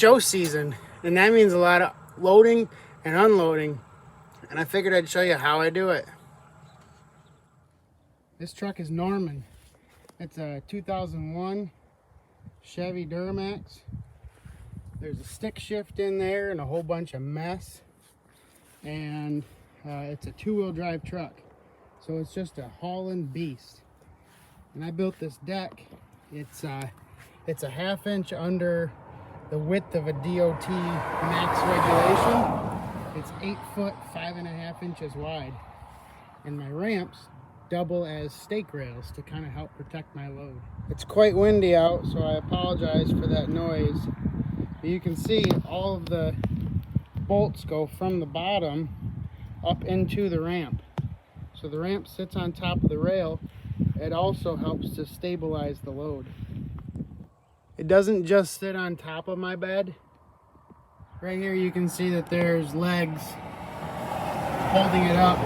show season, and that means a lot of loading and unloading, and I figured I'd show you how I do it. This truck is Norman. It's a 2001 Chevy Duramax. There's a stick shift in there and a whole bunch of mess, and it's a two-wheel drive truck, so it's just a hauling beast. And I built this deck. It's a ½ inch under the width of a DOT max regulation. It's 8 foot 5.5 inches wide, and my ramps double as stake rails to kind of help protect my load. It's quite windy out, so I apologize for that noise. But you can see all of the bolts go from the bottom up into the ramp. So the ramp sits on top of the rail. It also helps to stabilize the load. It doesn't just sit on top of my bed. Right here you can see that there's legs holding it up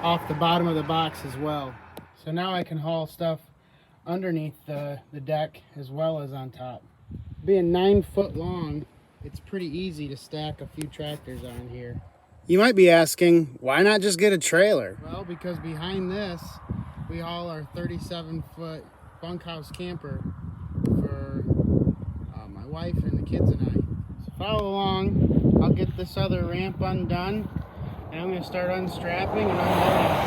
off the bottom of the box as well. So now I can haul stuff underneath the deck as well as on top. Being 9 foot long, it's pretty easy to stack a few tractors on here. You might be asking, why not just get a trailer? Well, because behind this, we haul our 37-foot bunkhouse camper for my wife and the kids and I. So follow along. I'll get this other ramp undone, and I'm going to start unstrapping and unloading.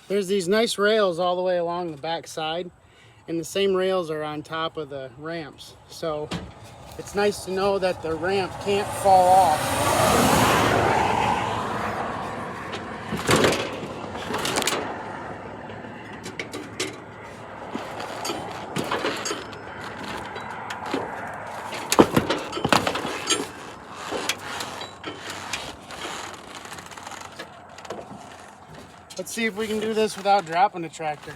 There's these nice rails all the way along the back side, and the same rails are on top of the ramps. So it's nice to know that the ramp can't fall off. Let's see if we can do this without dropping the tractor.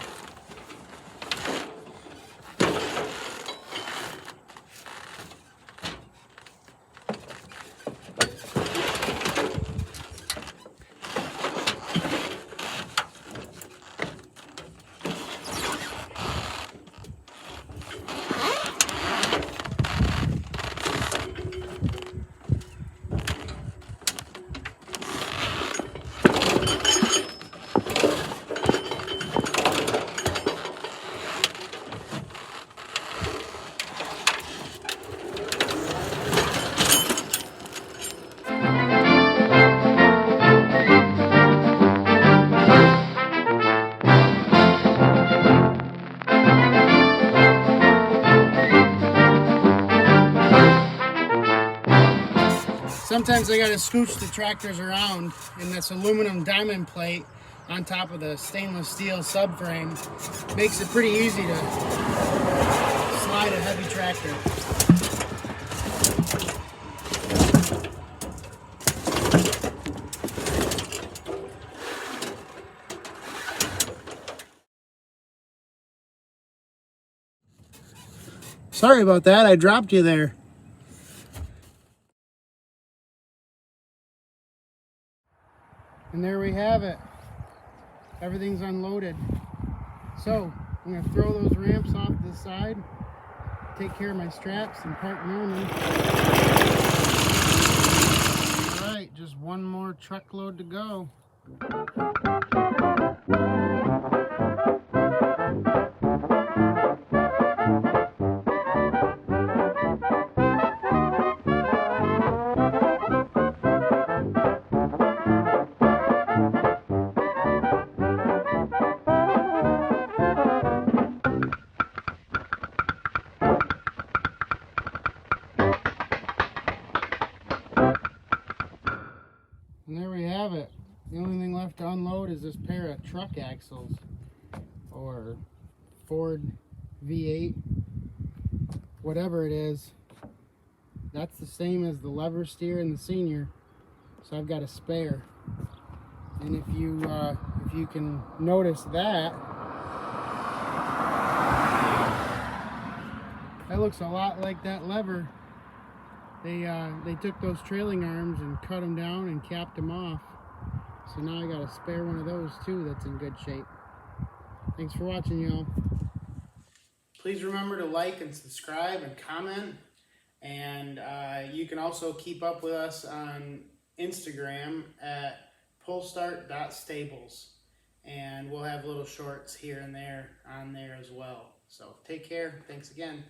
Sometimes I gotta scooch the tractors around, and this aluminum diamond plate on top of the stainless steel subframe makes it pretty easy to slide a heavy tractor. Sorry about that, I dropped you there. And there we have it. Everything's unloaded. So I'm going to throw those ramps off to the side, take care of my straps, and park Norman. All right, just one more truckload to go. And there we have it. The only thing left to unload is this pair of truck axles, or Ford V8, whatever it is. That's the same as the lever steer in the Senior, so I've got a spare. And if you can notice that looks a lot like that lever They took those trailing arms and cut them down and capped them off. So now I got a spare one of those too that's in good shape. Thanks for watching, y'all. Please remember to like and subscribe and comment. And you can also keep up with us on Instagram at pullstart.stables. And we'll have little shorts here and there on there as well. So take care. Thanks again.